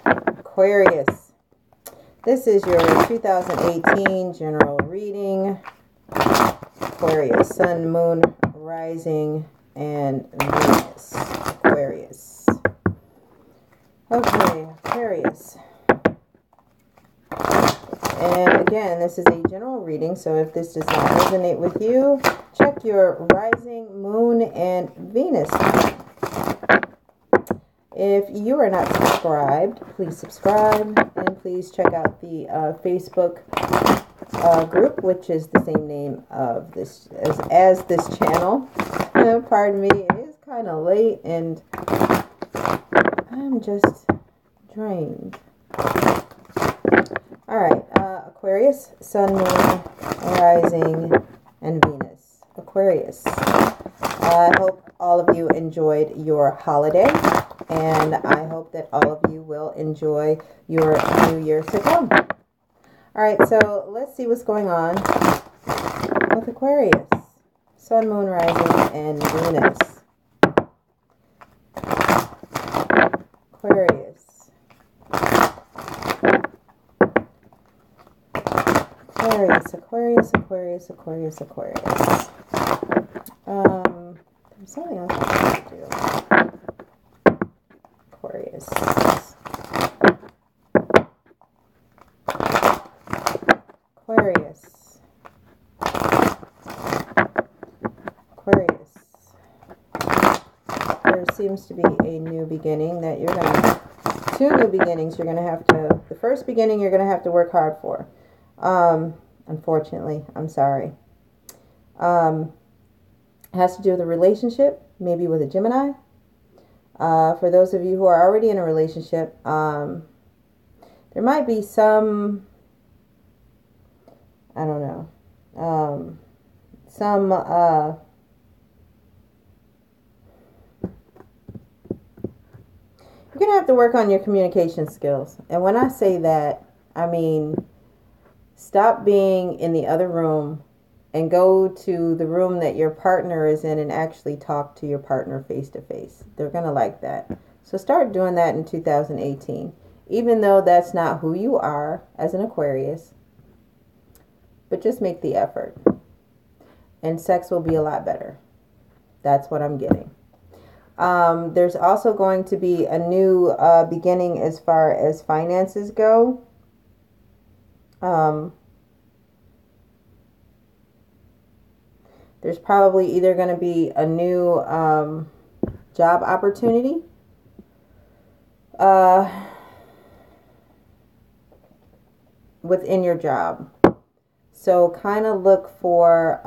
Aquarius. This is your 2018 general reading. Aquarius, Sun, Moon, Rising, and Venus. Aquarius. Okay, Aquarius. And again, this is a general reading, so if this does not resonate with you, check your rising, moon, and Venus. If you are not subscribed, please subscribe, and please check out the Facebook group, which is the same name of this as this channel. Pardon me, it is kind of late, and I'm just drained. All right, Aquarius, Sun, Moon, Rising, and Venus. Aquarius. I hope all of you enjoyed your holiday, and I hope that all of you will enjoy your new year to come. All right, so let's see what's going on with Aquarius. Sun, Moon, Rising, and Venus. Aquarius. Aquarius, Aquarius, Aquarius, Aquarius, Aquarius. There's something else I have to do. Aquarius. Aquarius. Aquarius. There seems to be a new beginning that you're going to, two new beginnings you're going to have to, the first beginning you're going to have to work hard for. Unfortunately, I'm sorry. It has to do with a relationship, maybe with a Gemini. For those of you who are already in a relationship, there might be some, I don't know, you're going to have to work on your communication skills. And when I say that, I mean, stop being in the other room and go to the room that your partner is in and actually talk to your partner face to face. They're going to like that. So start doing that in 2018. Even though that's not who you are as an Aquarius. But just make the effort. And sex will be a lot better. That's what I'm getting. There's also going to be a new beginning as far as finances go. There's probably either going to be a new job opportunity. Within your job. So kind of look for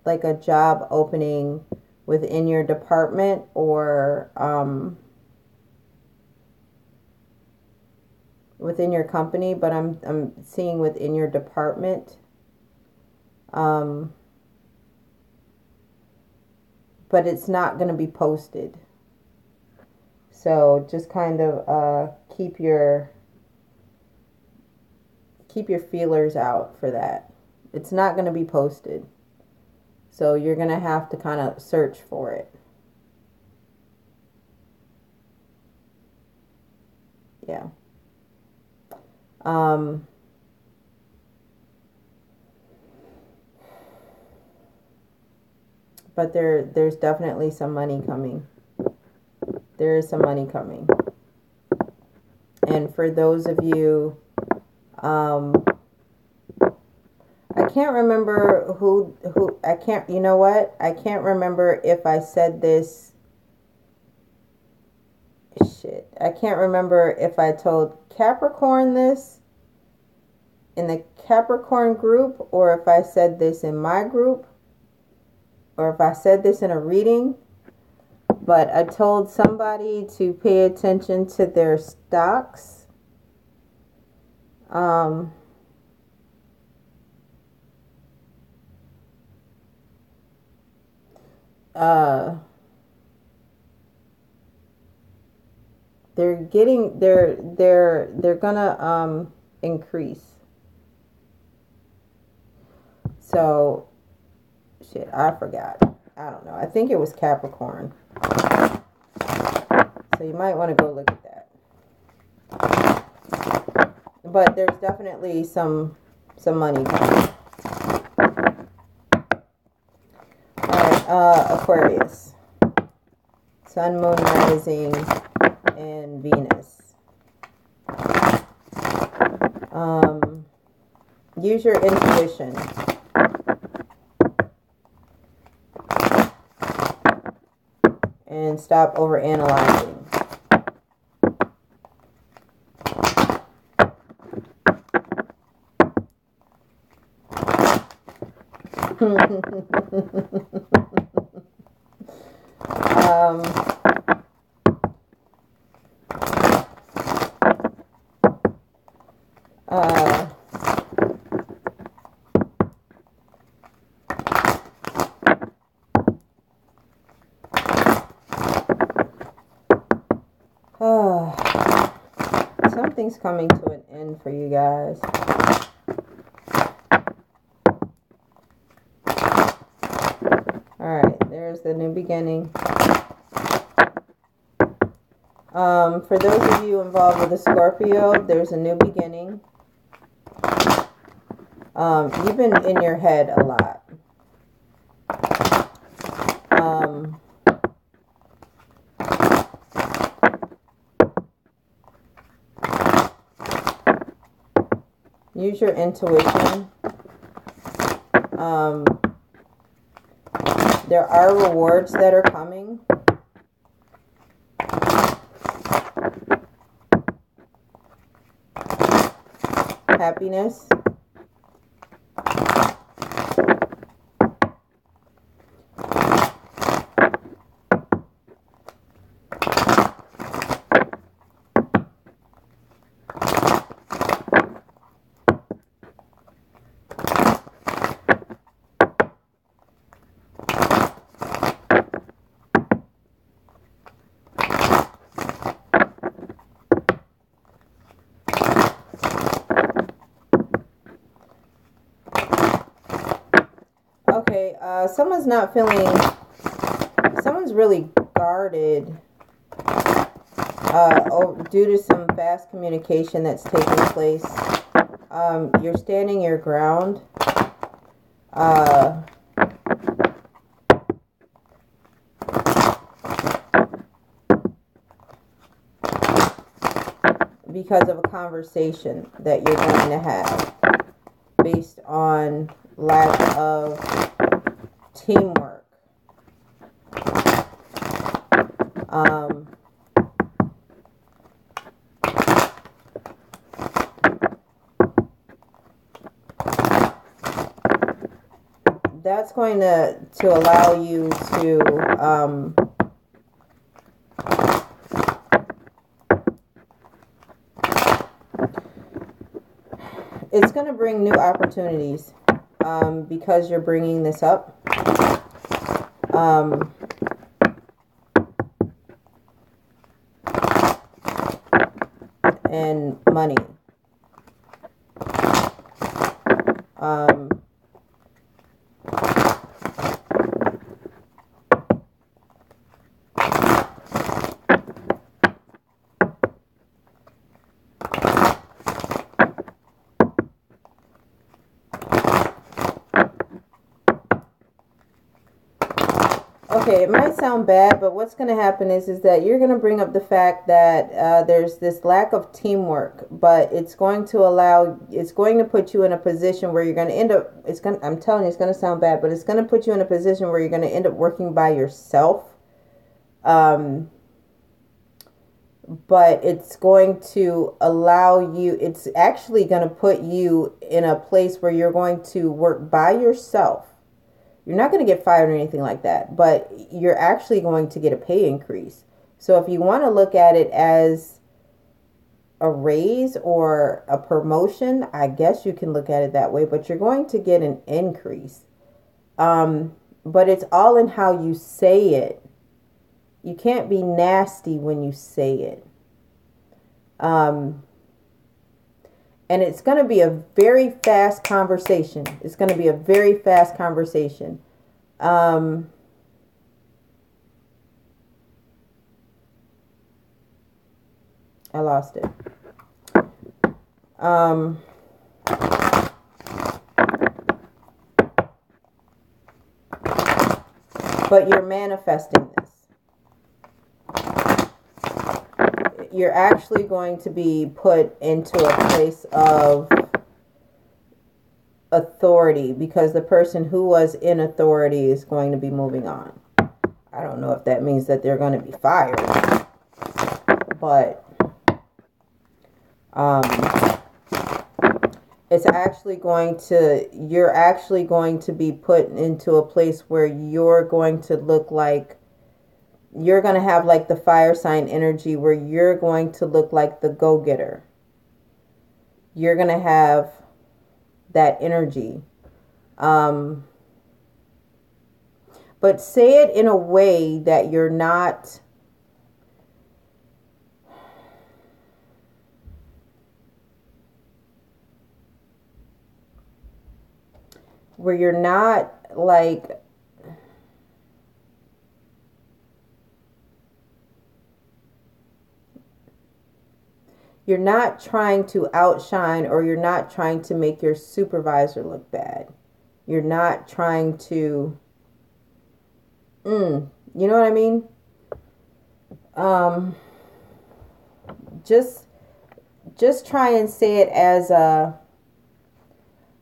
like a job opening within your department or within your company, but I'm seeing within your department. But it's not going to be posted. So just kind of keep your feelers out for that. It's not going to be posted. So you're going to have to kind of search for it. Yeah. But there's definitely some money coming. There is some money coming. And for those of you, I can't remember you know what? I can't remember if I said this. Shit. I can't remember if I told Capricorn this in the Capricorn group or if I said this in my group. Or if I said this in a reading, but I told somebody to pay attention to their stocks. They're gonna increase. So shit, I forgot. I don't know. I think it was Capricorn. So you might want to go look at that. but there's definitely some money coming. Alright, Aquarius. Sun, Moon, Rising, and Venus. Use your intuition. And stop overanalyzing. Something's coming to an end for you guys. Alright, there's the new beginning. For those of you involved with a Scorpio, there's a new beginning. You've been in your head a lot. Use your intuition. There are rewards that are coming. Happiness. Okay, someone's not feeling, someone's really guarded due to some fast communication that's taking place. You're standing your ground. Because of a conversation that you're going to have based on lack of teamwork. That's going to allow you to it's going to bring new opportunities because you're bringing this up. And money. Okay, it might sound bad, but what's going to happen is that you're going to bring up the fact that there's this lack of teamwork, but it's going to put you in a position where you're going to end up, I'm telling you, it's going to sound bad, but it's going to put you in a position where you're going to end up working by yourself. But it's going to allow you, it's actually going to put you in a place where you're going to work by yourself. You're not going to get fired or anything like that, but you're actually going to get a pay increase. So if you want to look at it as a raise or a promotion, I guess you can look at it that way, but you're going to get an increase. But it's all in how you say it. You can't be nasty when you say it. And it's going to be a very fast conversation. It's going to be a very fast conversation. I lost it. Um, but you're manifesting this. You're actually going to be put into a place of authority because the person who was in authority is going to be moving on. I don't know if that means that they're going to be fired, but it's actually going to, you're actually going to be put into a place where you're going to look like, you're going to have like the fire sign energy where you're going to look like the go-getter. You're going to have that energy. But say it in a way that you're not where you're not like you're not trying to outshine, or you're not trying to make your supervisor look bad. You're not trying to you know what I mean? Just try and say it as a,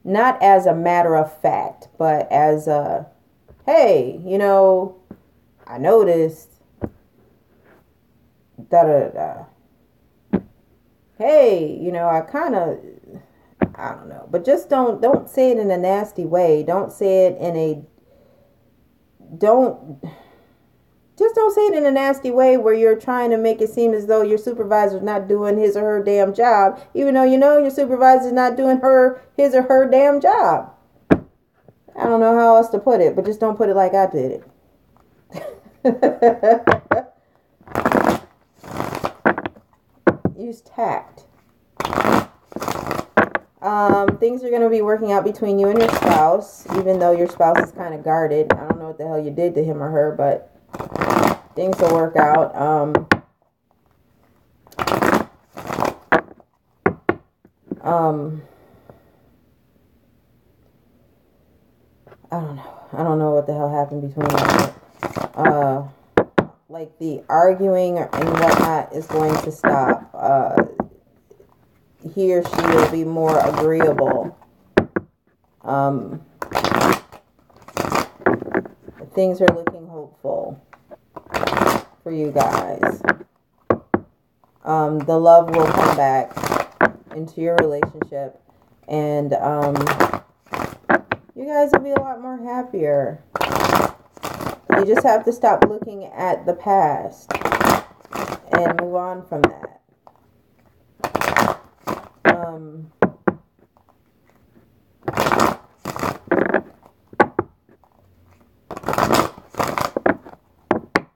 not as a matter of fact, but as a, hey, you know, I noticed, da da da. Hey, you know, I kind of, I don't know, but just don't say it in a nasty way. Don't say it in a, don't say it in a nasty way where you're trying to make it seem as though your supervisor's not doing his or her damn job, even though you know your supervisor's not doing his or her damn job. I don't know how else to put it, but just don't put it like I did it. Use tact. Things are going to be working out between you and your spouse, even though your spouse is kind of guarded. I don't know what the hell you did to him or her, but things will work out. I don't know what the hell happened between them. Like the arguing and whatnot is going to stop. He or she will be more agreeable. Things are looking hopeful for you guys. The love will come back into your relationship, and you guys will be a lot more happier. You just have to stop looking at the past and move on from that.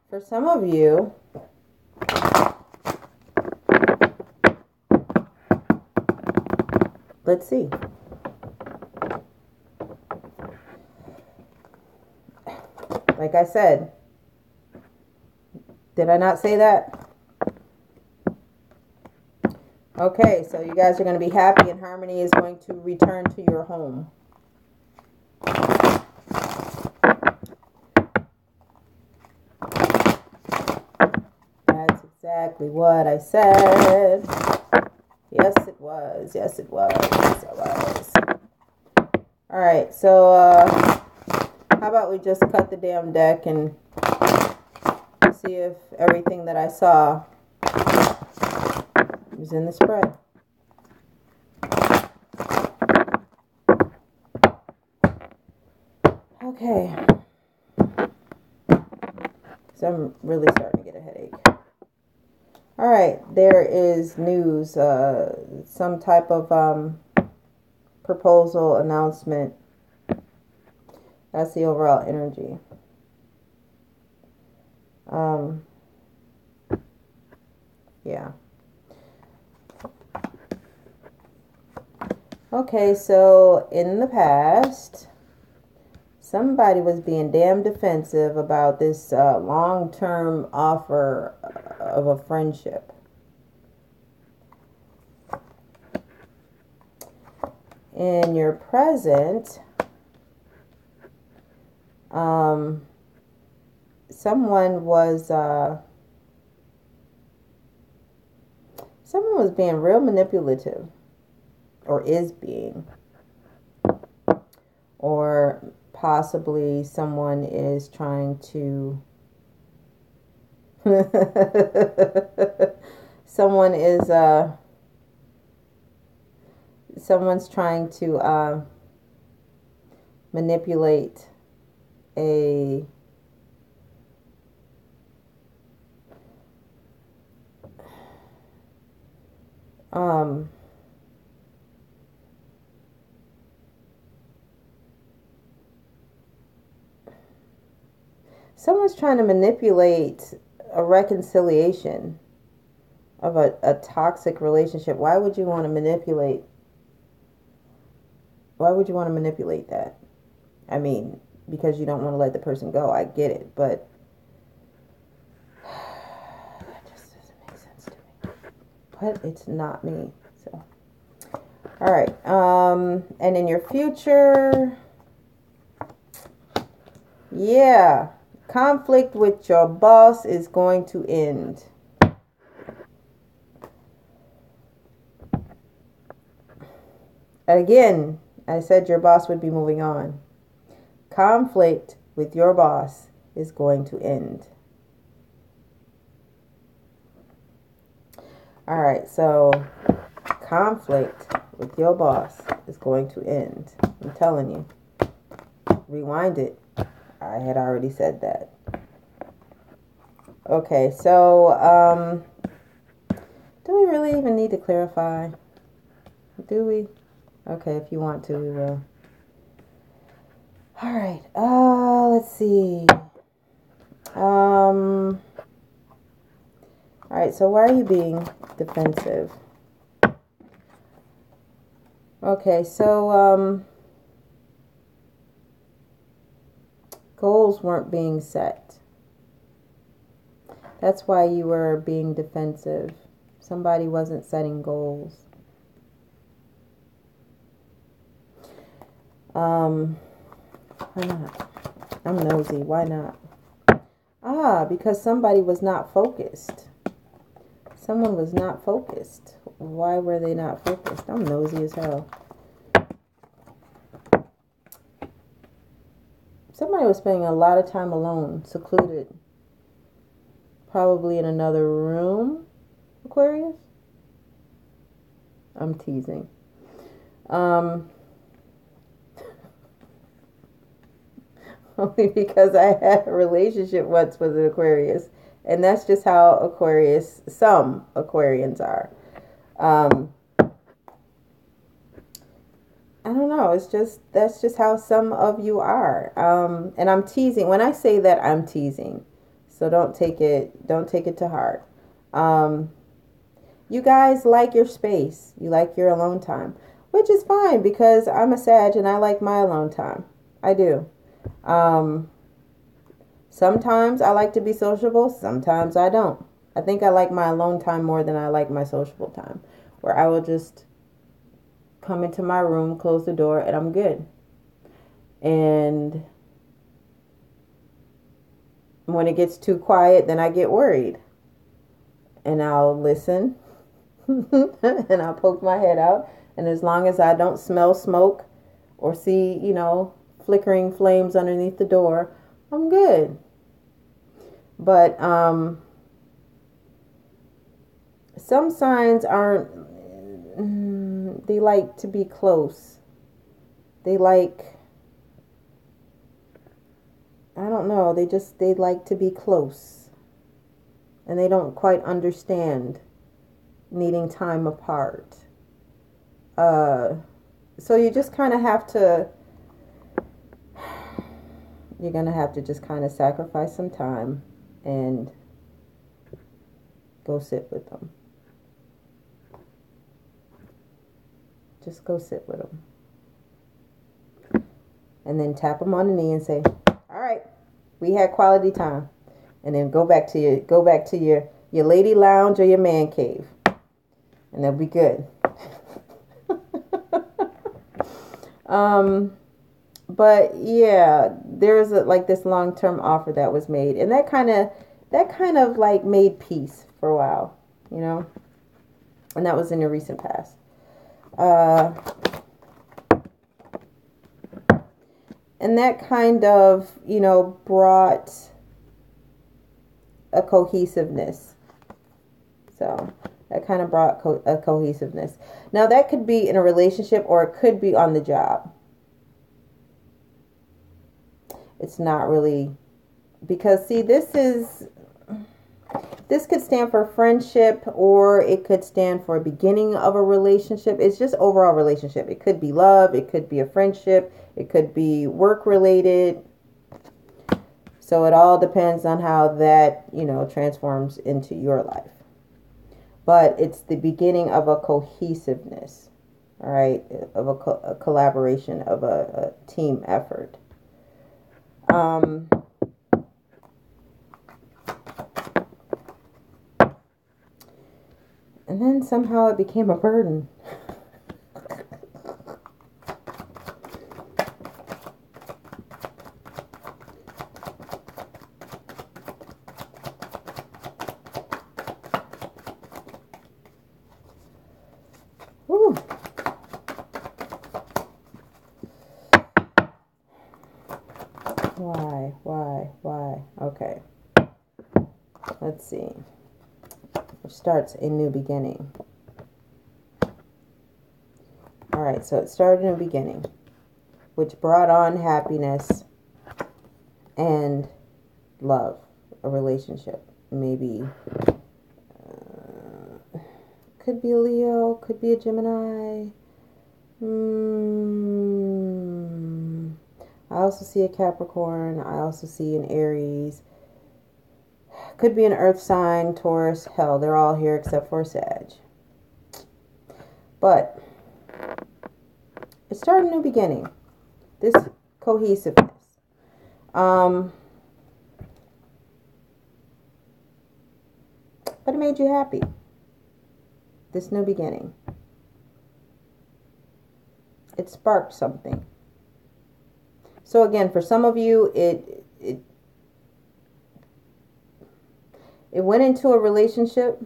For some of you, let's see. Like I said, did I not say that? Okay, so you guys are going to be happy, and harmony is going to return to your home. That's exactly what I said. Yes, it was. Yes, it was. Yes, it was. All right, so how about we just cut the damn deck and see if everything that I saw was in the spread. Okay. So I'm really starting to get a headache. All right, there is news, some type of proposal announcement. That's the overall energy. Yeah. Okay, so in the past, somebody was being damn defensive about this long-term offer of a friendship. in your present, someone was being real manipulative, or is being, or possibly someone is trying to someone's trying to manipulate a someone's trying to manipulate a reconciliation of a toxic relationship. Why would you want to manipulate? Why would you want to manipulate that? I mean, because you don't want to let the person go. I get it, but that just doesn't make sense to me. But it's not me. So, all right. And in your future, yeah, conflict with your boss is going to end. Again, I said your boss would be moving on. Conflict with your boss is going to end. All right, so conflict with your boss is going to end. I'm telling you. Rewind it. I had already said that. Okay, so do we really even need to clarify? Do we? Okay, if you want to, we will. All right. Let's see. All right, so why are you being defensive? Okay, so goals weren't being set. That's why you were being defensive. Somebody wasn't setting goals. Why not? I'm nosy. Why not? Because somebody was not focused. Someone was not focused. Why were they not focused? I'm nosy as hell. Somebody was spending a lot of time alone, secluded. Probably in another room, Aquarius? I'm teasing. Only because I had a relationship once with an Aquarius. And that's just how some Aquarians are. I don't know. That's just how some of you are. And I'm teasing. When I say that, I'm teasing. So don't take it to heart. You guys like your space. You like your alone time, which is fine because I'm a Sag and I like my alone time. I do. Sometimes I like to be sociable. Sometimes I don't. I think I like my alone time more than I like my sociable time, where I will just come into my room, close the door, and I'm good. And when it gets too quiet, then I get worried. And I'll listen. And I'll poke my head out. And as long as I don't smell smoke or see, flickering flames underneath the door, I'm good. But some signs aren't, they like to be close. They like, I don't know, they like to be close. And they don't quite understand needing time apart. So you just kind of have to, you're going to have to just kind of sacrifice some time and go sit with them. Just go sit with them. And then tap them on the knee and say, all right, we had quality time. And then go back to your lady lounge or your man cave. And they'll be good. Um, but yeah, there's like this long-term offer that was made, and that kind of like made peace for a while, you know, and that was in the recent past. Uh, and that kind of, brought a cohesiveness. So that kind of brought a cohesiveness. Now that could be in a relationship or it could be on the job. It's not really, because see, this could stand for friendship or it could stand for a beginning of a relationship. It's just overall relationship. It could be love. It could be a friendship. It could be work related. So it all depends on how that, transforms into your life. But it's the beginning of a cohesiveness, all right, of a collaboration, of a team effort. And then somehow it became a burden. Whew. Why? Okay. Let's see. Which starts a new beginning. All right, so it started in the beginning, which brought on happiness and love, a relationship. Maybe could be a Leo, could be a Gemini. I also see a Capricorn. I also see an Aries. Could be an Earth sign, Taurus. Hell, they're all here except for Sag. But it started a new beginning. This cohesiveness. But it made you happy. This new beginning. It sparked something. So again, for some of you, it went into a relationship.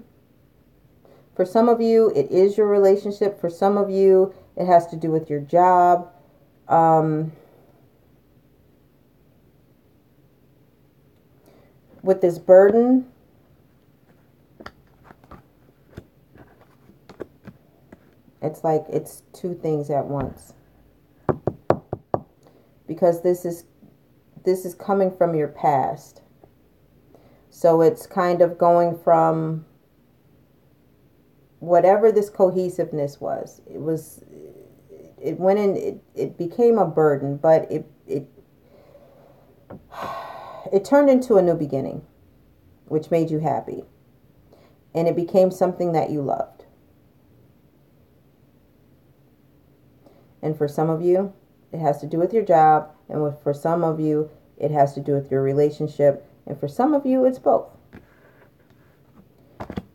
For some of you, it is your relationship. For some of you, it has to do with your job. With this burden, it's like it's two things at once. Because this is coming from your past. So it's kind of going from whatever this cohesiveness was. It went in, it became a burden, but it turned into a new beginning, which made you happy. And it became something that you loved. And for some of you, it has to do with your job. And for some of you, it has to do with your relationship. And for some of you, it's both.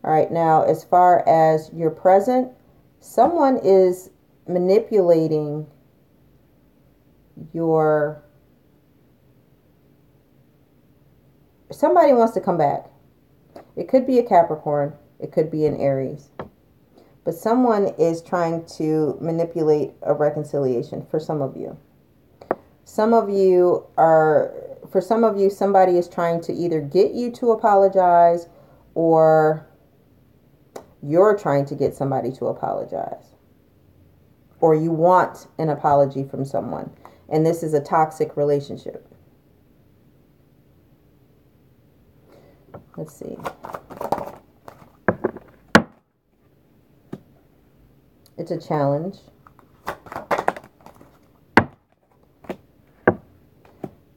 All right, now, as far as your present, someone is manipulating somebody wants to come back. It could be a Capricorn. It could be an Aries. But someone is trying to manipulate a reconciliation for some of you. For some of you, somebody is trying to either get you to apologize or you're trying to get somebody to apologize. Or you want an apology from someone. And this is a toxic relationship. Let's see. It's a challenge.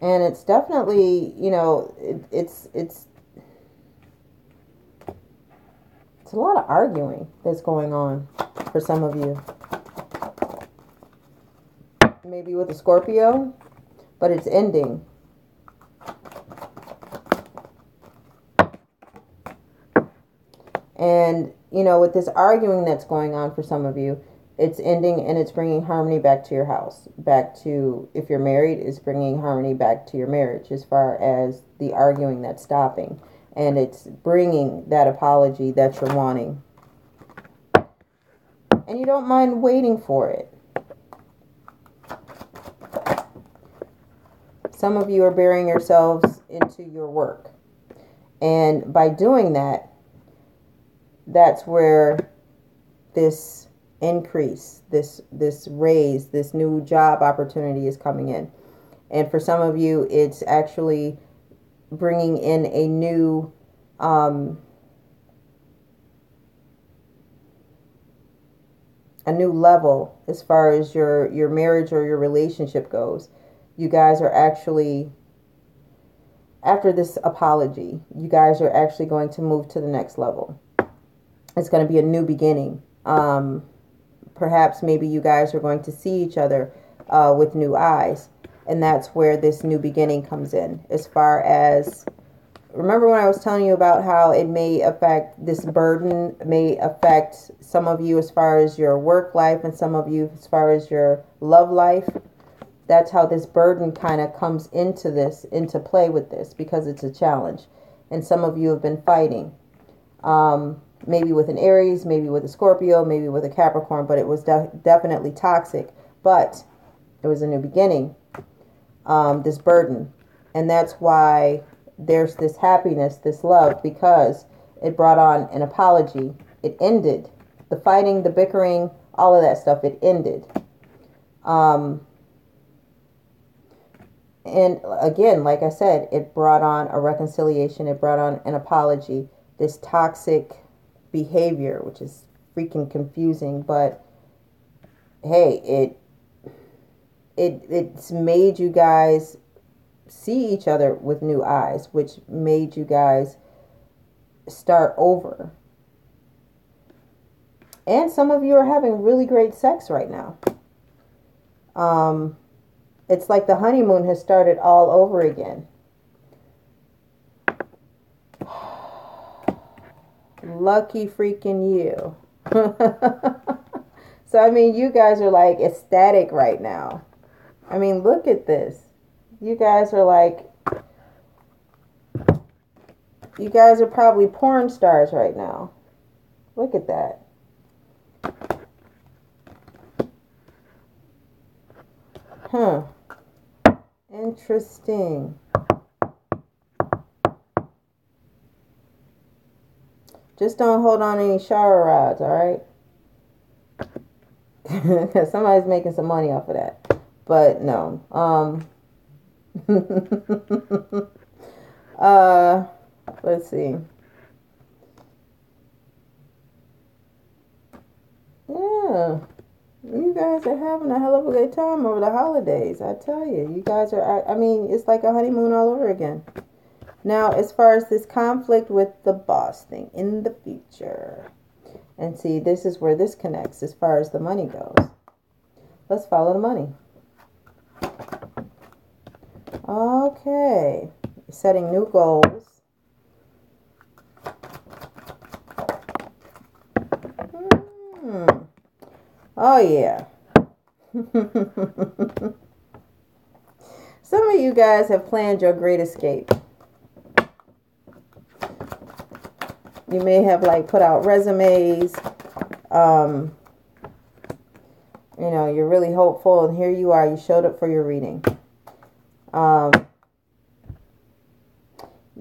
And it's definitely, it's a lot of arguing that's going on for some of you. Maybe with a Scorpio, but it's ending. And, with this arguing that's going on for some of you, It's ending and it's bringing harmony back to your house. Back to, if you're married, it's bringing harmony back to your marriage as far as the arguing that's stopping. And it's bringing that apology that you're wanting. And you don't mind waiting for it. Some of you are burying yourselves into your work. And by doing that, that's where this increase, this raise, this new job opportunity is coming in. And for some of you, it's actually bringing in a new level as far as your marriage or your relationship goes. You guys are actually, after this apology, you guys are actually going to move to the next level. It's going to be a new beginning. Perhaps maybe you guys are going to see each other with new eyes. And that's where this new beginning comes in. As far as, remember when I was telling you about how it may affect, this burden may affect some of you as far as your work life and some of you as far as your love life? That's how this burden kind of comes into play with this, because it's a challenge. And some of you have been fighting. Maybe with an Aries, maybe with a Scorpio, maybe with a Capricorn, but it was definitely toxic. But it was a new beginning, this burden. And that's why there's this happiness, this love, because it brought on an apology. It ended. The fighting, the bickering, all of that stuff, it ended. And again, like I said, it brought on a reconciliation. It brought on an apology. This toxic behavior, which is freaking confusing, but hey, it's made you guys see each other with new eyes, which made you guys start over. And some of you are having really great sex right now. It's like the honeymoon has started all over again. Lucky freaking you. So, I mean, you guys are like ecstatic right now. I mean, look at this. You guys are like, you guys are probably porn stars right now. Look at that. Huh. Interesting. Just don't hold on any shower rods, all right? Because somebody's making some money off of that. But no. Let's see. Yeah. You guys are having a hell of a good time over the holidays. I tell you. You guys are, I mean, it's like a honeymoon all over again. Now, as far as this conflict with the boss thing in the future. And see, this is where this connects as far as the money goes. Let's follow the money. Okay. Setting new goals. Oh, yeah. Some of you guys have planned your great escape. You may have like put out resumes. You know, you're really hopeful, and here you are. You showed up for your reading.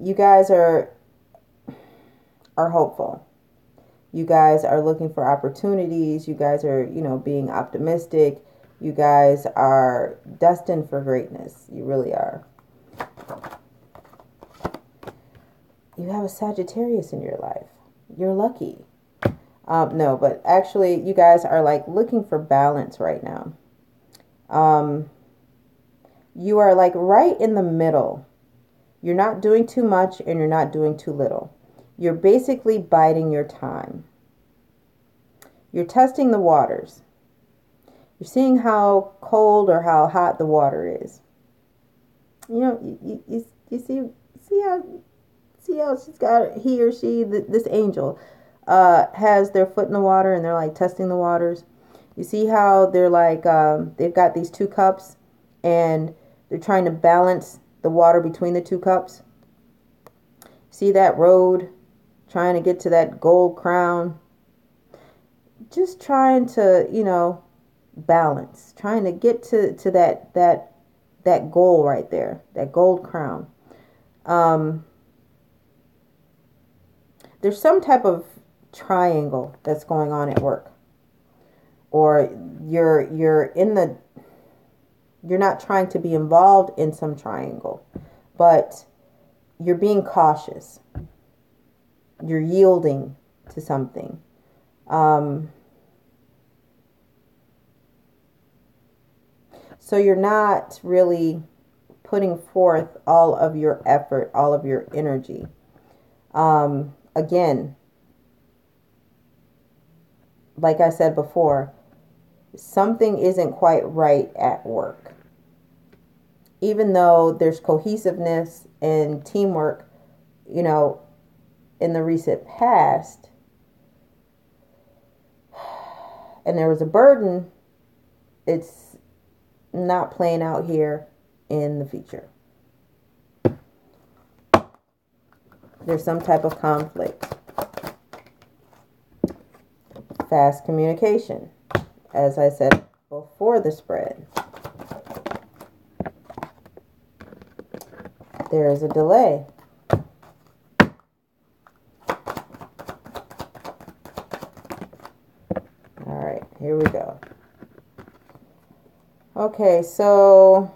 You guys are hopeful. You guys are looking for opportunities. You guys are, you know, being optimistic. You guys are destined for greatness. You really are. You have a Sagittarius in your life. You're lucky. No, but actually, you guys are like looking for balance right now. You are like right in the middle. You're not doing too much and you're not doing too little. You're basically biding your time. You're testing the waters. You're seeing how cold or how hot the water is. You know, you see how she's got, he or she, this angel, has their foot in the water and they're like testing the waters. You see how they're like, they've got these two cups and they're trying to balance the water between the two cups. See that road, trying to get to that gold crown. Just trying to, you know, balance, trying to get to that goal right there, that gold crown. There's some type of triangle that's going on at work, or you're not trying to be involved in some triangle, but you're being cautious. You're yielding to something. So you're not really putting forth all of your effort, all of your energy. Again, like I said before, something isn't quite right at work. Even though there's cohesiveness and teamwork, you know, in the recent past, and there was a burden, it's not playing out here in the future. There's some type of conflict. Fast communication, as I said before the spread. There is a delay. All right, here we go. Okay, so,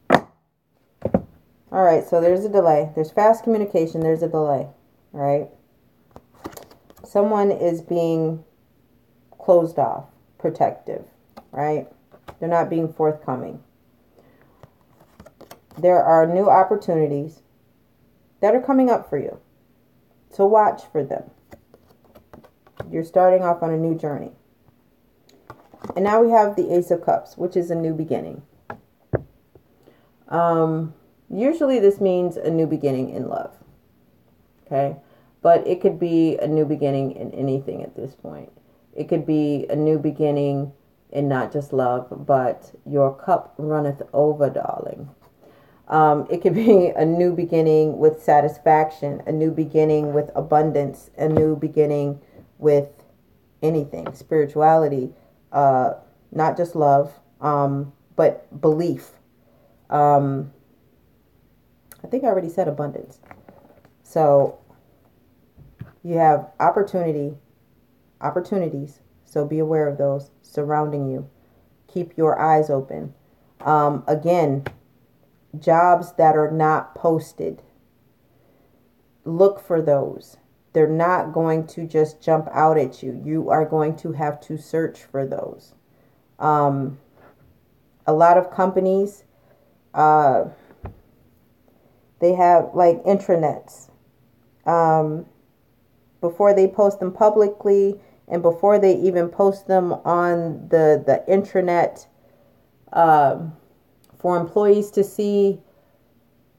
all right, so there's a delay. There's fast communication, there's a delay, right? Someone is being closed off, protective, right? They're not being forthcoming. There are new opportunities that are coming up for you. So watch for them. You're starting off on a new journey. And now we have the Ace of Cups, which is a new beginning. Usually this means a new beginning in love. Okay? But it could be a new beginning in anything at this point. It could be a new beginning in not just love, but your cup runneth over, darling. It could be a new beginning with satisfaction, a new beginning with abundance, a new beginning with anything, spirituality, not just love, but belief. I think I already said abundance. So you have opportunities, so be aware of those surrounding you. Keep your eyes open. Again, jobs that are not posted, look for those. They're not going to just jump out at you. You are going to have to search for those. A lot of companies, they have like intranets. Before they post them publicly and before they even post them on the intranet for employees to see,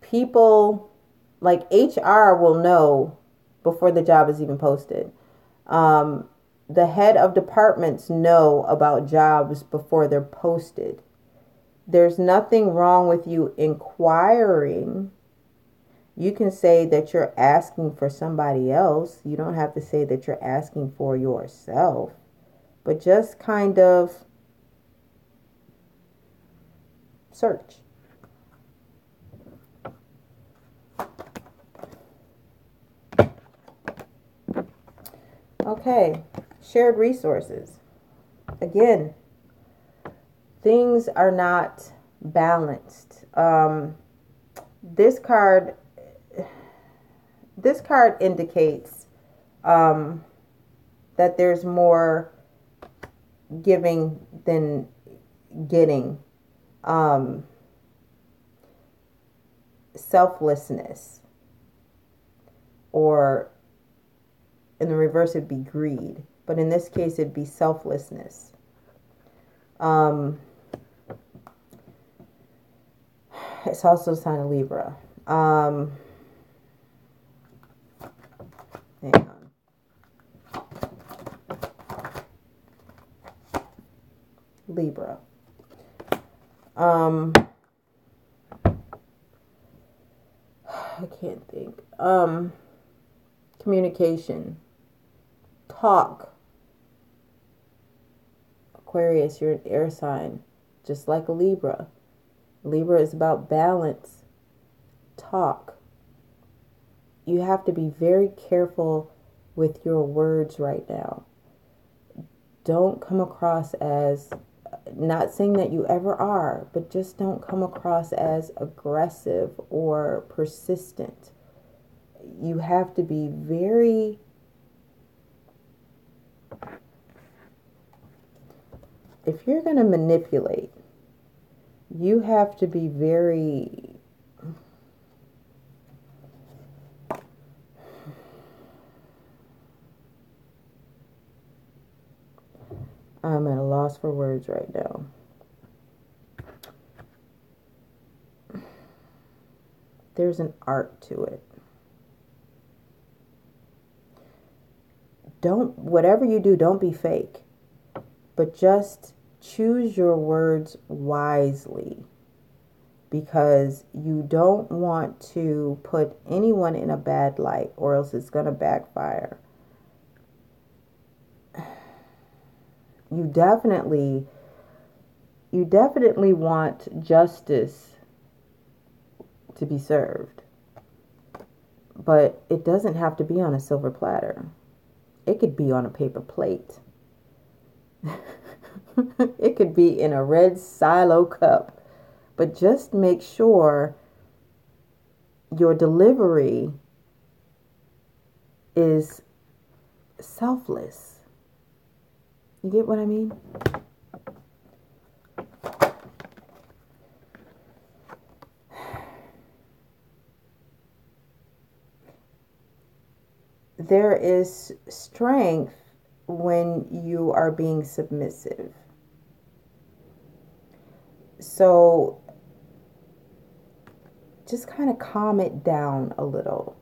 people like HR will know before the job is even posted. The head of departments know about jobs before they're posted. There's nothing wrong with you inquiring. You can say that you're asking for somebody else. You don't have to say that you're asking for yourself. But just kind of search. Okay, shared resources. Again, things are not balanced. This card indicates that there's more giving than getting. Selflessness, or in the reverse it'd be greed, but in this case it'd be selflessness. It's also a sign of Libra. Hang on. Libra. I can't think. Communication. Talk. Aquarius, you're an air sign, just like a Libra. Libra is about balance. Talk. You have to be very careful with your words right now. Don't come across as, not saying that you ever are, but just don't come across as aggressive or persistent. You have to be very, if you're going to manipulate, you have to be very, I'm at a loss for words right now. There's an art to it. Whatever you do, don't be fake, but just choose your words wisely, because you don't want to put anyone in a bad light, or else it's going to backfire. You definitely want justice to be served, but it doesn't have to be on a silver platter. It could be on a paper plate. It could be in a red silo cup. But just make sure your delivery is selfless. You get what I mean? There is strength when you are being submissive. So just kind of calm it down a little.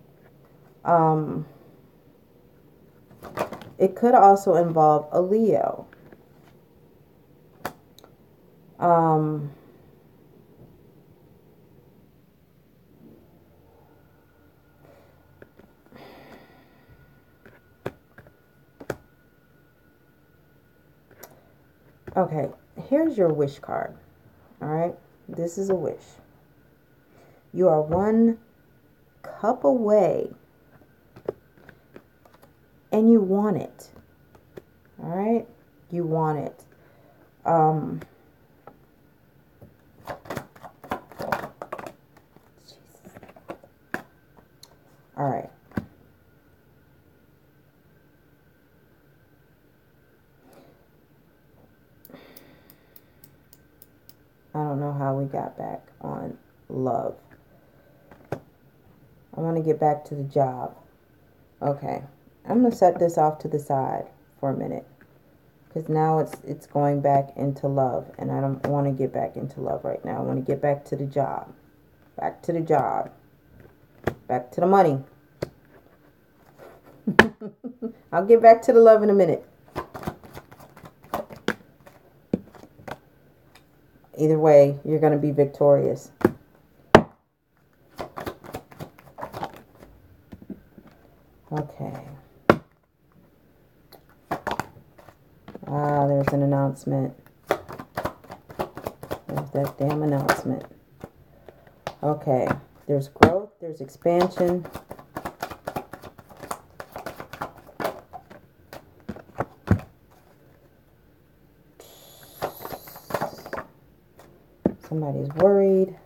It could also involve a Leo. Okay, here's your wish card. All right, this is a wish. You are one cup away, and you want it. All right, you want it. All right. I don't know how we got back on love. I want to get back to the job. Okay. I'm going to set this off to the side for a minute, because now it's going back into love, and I don't want to get back into love right now. I want to get back to the job. Back to the job. Back to the money. I'll get back to the love in a minute. Either way, you're going to be victorious. Okay. There's an announcement. There's that damn announcement. Okay. There's growth. There's expansion. Somebody's worried.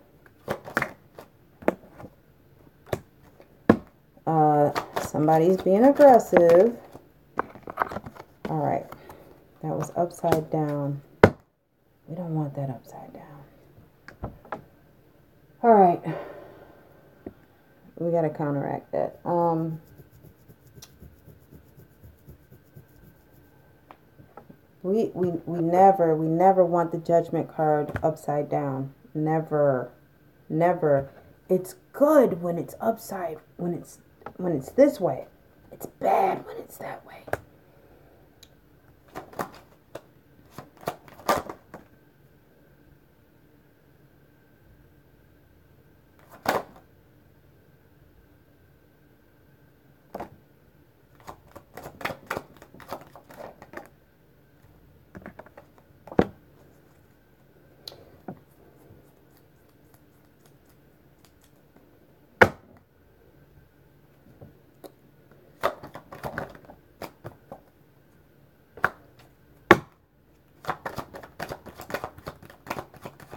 Somebody's being aggressive. All right. That was upside down. We don't want that upside down. All right. We got to counteract that. We never want the Judgment card upside down. Never. It's good when it's upside, when it's this way. It's bad when it's that way.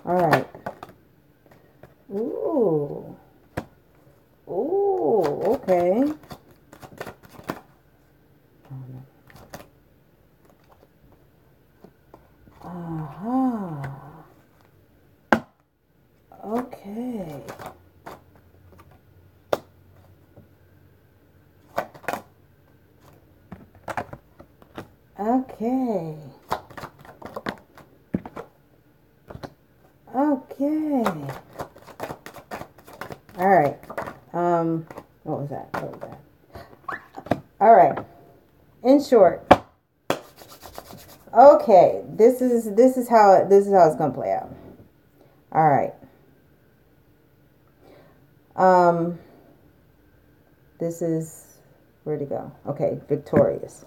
All right. Ooh. Ooh, okay. Uh-huh. Okay. Okay. Okay. All right. What was that? What was that? All right. In short, okay, this is how it's gonna play out. All right. This is where to go. Okay, victorious.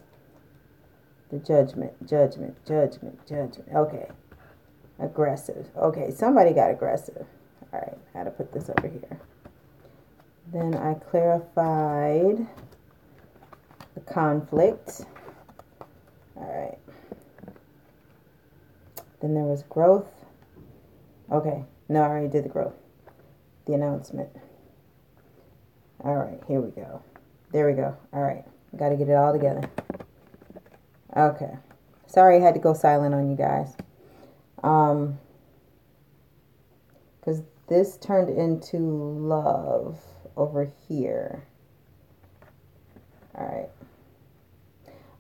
The judgment. Okay, aggressive. Okay, somebody got aggressive. All right, I had to put this over here. Then I clarified the conflict. All right. Then there was growth. Okay, no, I already did the growth. The announcement. All right, here we go. There we go. All right, got to get it all together. Okay. Sorry I had to go silent on you guys. Because this turned into love over here. All right.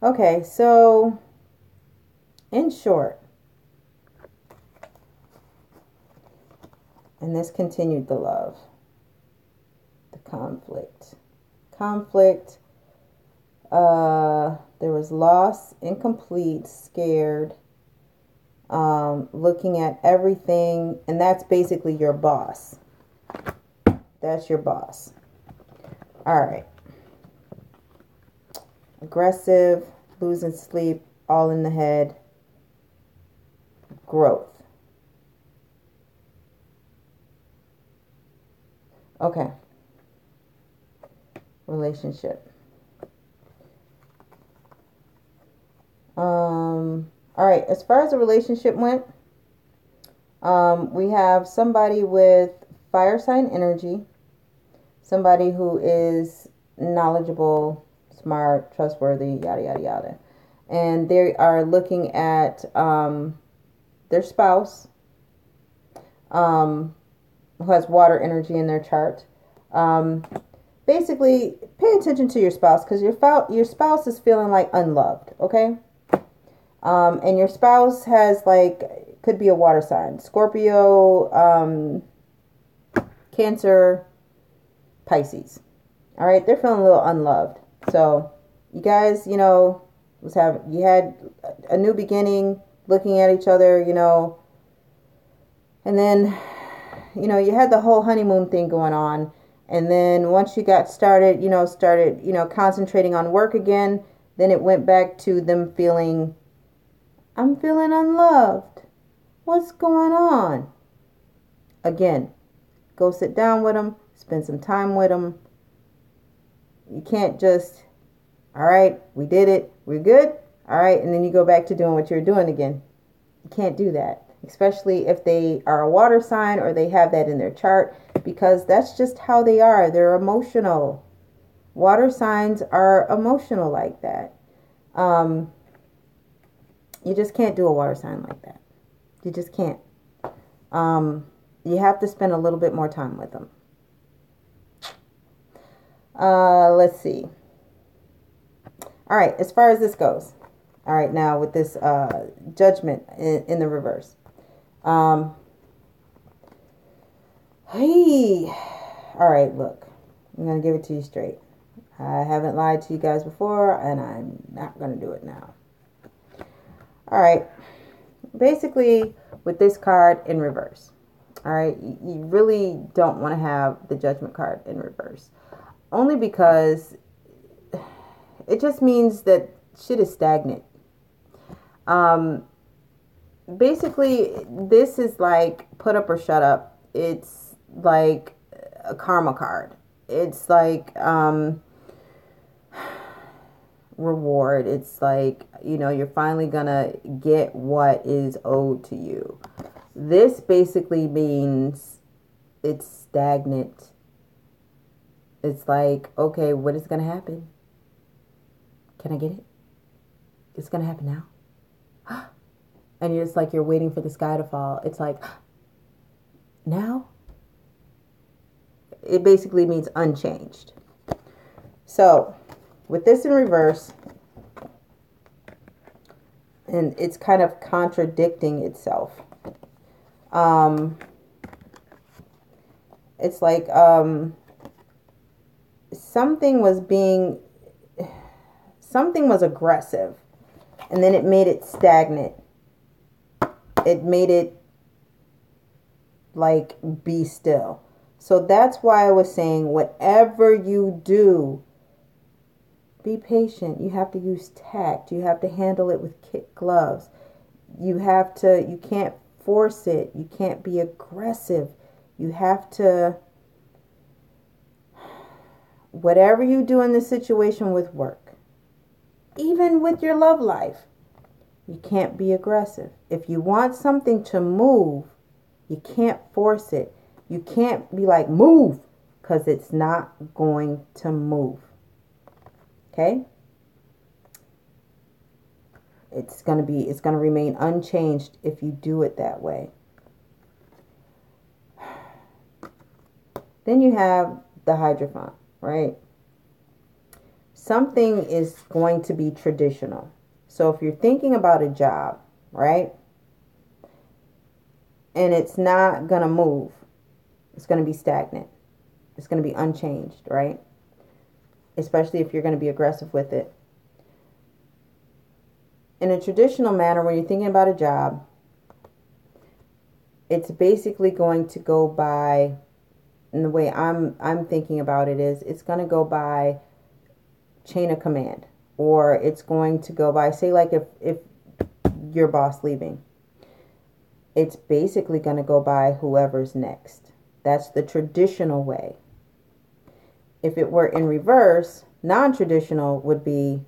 Okay, so in short, and this continued the love, the conflict. There was loss, incomplete, scared, looking at everything, and that's basically your boss. That's your boss. All right. Aggressive, losing sleep, all in the head, growth. Okay. Relationship. All right, as far as the relationship went, we have somebody with fire sign energy, somebody who is knowledgeable, smart, trustworthy, yada, yada, yada. And they are looking at their spouse, who has water energy in their chart. Basically, pay attention to your spouse, because your spouse is feeling like unloved, okay? And your spouse has, like, could be a water sign. Scorpio, Cancer, Pisces. All right, they're feeling a little unloved. So you guys, you had a new beginning, looking at each other, and then, you had the whole honeymoon thing going on. And then once you got started, concentrating on work again, then it went back to them feeling, I'm feeling unloved. What's going on? Again, go sit down with them, spend some time with them. You can't just, all right, we did it, we're good, all right, and then you go back to doing what you're doing again. You can't do that, especially if they are a water sign or they have that in their chart, because that's just how they are. They're emotional. Water signs are emotional like that. You just can't do a water sign like that. You just can't. You have to spend a little bit more time with them. Let's see. All right, as far as this goes. All right, now with this judgment in the reverse. Hey. All right, look. I'm going to give it to you straight. I haven't lied to you guys before, and I'm not going to do it now. All right. Basically, with this card in reverse. All right, you really don't want to have the judgment card in reverse. Only because it just means that shit is stagnant. basically, this is like put up or shut up. It's like a karma card. It's like reward. It's like, you know, you're finally gonna get what is owed to you. This basically means it's stagnant. It's like, okay, what is gonna happen? Can I get it? It's gonna happen now. And you're just like, you're waiting for the sky to fall. It's like, now? It basically means unchanged. So, with this in reverse, and it's kind of contradicting itself. It's like something was aggressive, and then it made it stagnant. It made it like be still. So that's why I was saying, whatever you do, be patient. You have to use tact. You have to handle it with kid gloves. You can't force it. You can't be aggressive. You have to, whatever you do in this situation with work, even with your love life, you can't be aggressive. If you want something to move, you can't force it. You can't be like, move, because it's not going to move. Okay? It's going to remain unchanged if you do it that way. Then you have the Hierophant, right? Something is going to be traditional. So if you're thinking about a job, right? And it's not going to move. It's going to be stagnant. It's going to be unchanged, right? Especially if you're going to be aggressive with it. In a traditional manner, when you're thinking about a job, it's basically going to go by, and the way I'm thinking about it is, it's going to go by chain of command, or it's going to go by, say, like if your boss leaving, it's basically going to go by whoever's next. That's the traditional way. If it were in reverse, non-traditional would be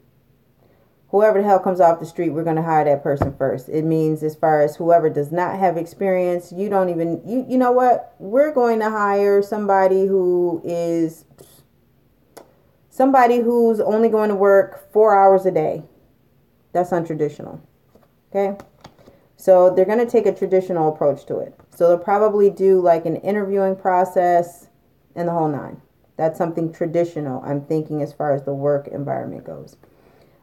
whoever the hell comes off the street, we're going to hire that person first. It means as far as whoever does not have experience, you know what? We're going to hire somebody who's only going to work 4 hours a day. That's untraditional. Okay? So they're going to take a traditional approach to it. So they'll probably do like an interviewing process and the whole nine. That's something traditional, I'm thinking, as far as the work environment goes.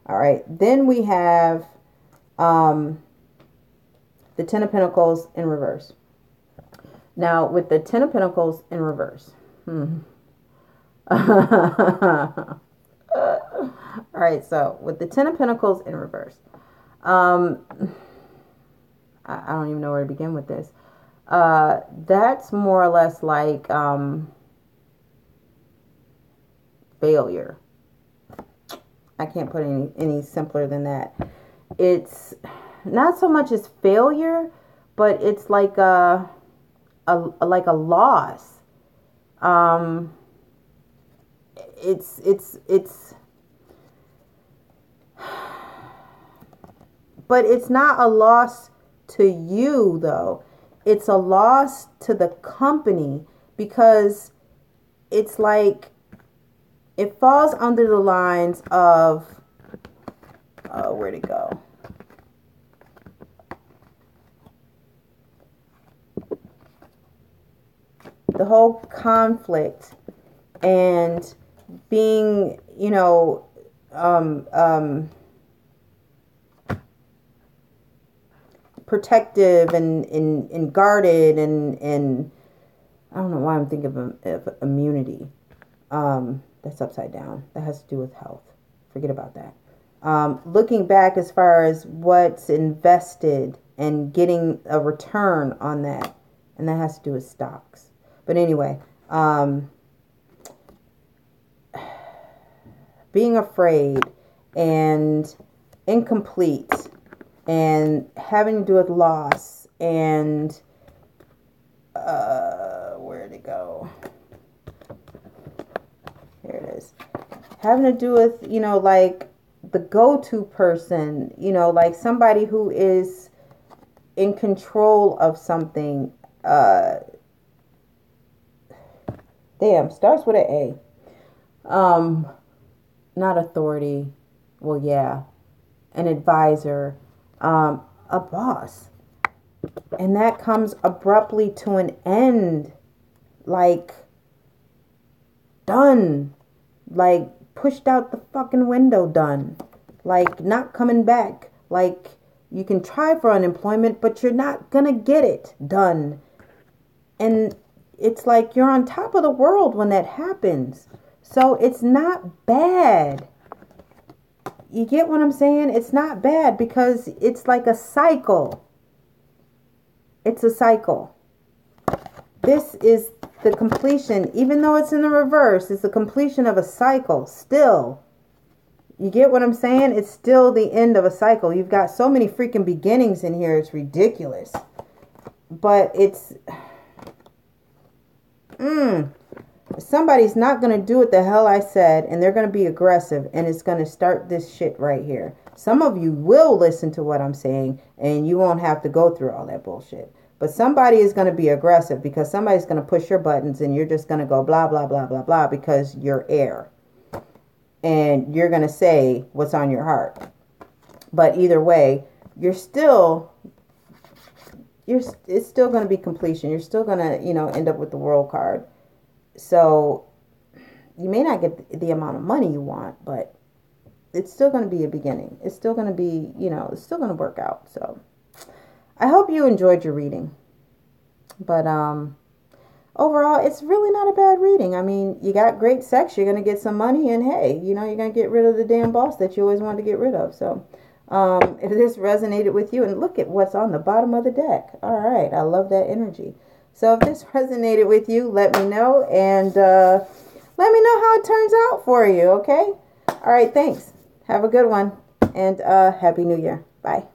All right. Then we have the Ten of Pentacles in reverse. Now, with the Ten of Pentacles in reverse. All right. So with the Ten of Pentacles in reverse. I don't even know where to begin with this. That's more or less like failure. I can't put any simpler than that. It's not so much as failure, but it's like a loss. But it's not a loss to you, though. It's a loss to the company, because it's like it falls under the lines of where'd it go? The whole conflict and being, protective and guarded and I don't know why I'm thinking of immunity. That's upside down. That has to do with health. Forget about that. Looking back as far as what's invested and getting a return on that, and that has to do with stocks. But anyway, being afraid and incomplete and having to do with loss and where'd it go? Here it is. Having to do with, you know, like the go-to person, you know, like somebody who is in control of something. Starts with an A. Not authority. Well, yeah. An advisor. A boss. And that comes abruptly to an end. Like, done. Like, pushed out the fucking window, done. Like, not coming back. Like, you can try for unemployment, but you're not gonna get it, done. And it's like you're on top of the world when that happens. So it's not bad. You get what I'm saying? It's not bad because it's like a cycle. It's a cycle. This is the completion, even though it's in the reverse, it's the completion of a cycle still. You get what I'm saying? It's still the end of a cycle. You've got so many freaking beginnings in here. It's ridiculous. But it's... somebody's not going to do what the hell I said, and they're going to be aggressive, and it's going to start this shit right here. Some of you will listen to what I'm saying, and you won't have to go through all that bullshit. But somebody is going to be aggressive because somebody's going to push your buttons, and you're just going to go blah, blah, blah, blah, blah, because you're air. And you're going to say what's on your heart. But either way, it's still going to be completion. You're still going to, you know, end up with the world card. So you may not get the amount of money you want, but it's still going to be a beginning. It's still going to be, you know, it's still going to work out. So I hope you enjoyed your reading. But overall, it's really not a bad reading. I mean, you got great sex, you're going to get some money, and hey, you know, you're going to get rid of the damn boss that you always wanted to get rid of. So if this resonated with you, and look at what's on the bottom of the deck. All right, I love that energy. So if this resonated with you, let me know, and let me know how it turns out for you, okay? All right, thanks. Have a good one, and Happy New Year. Bye.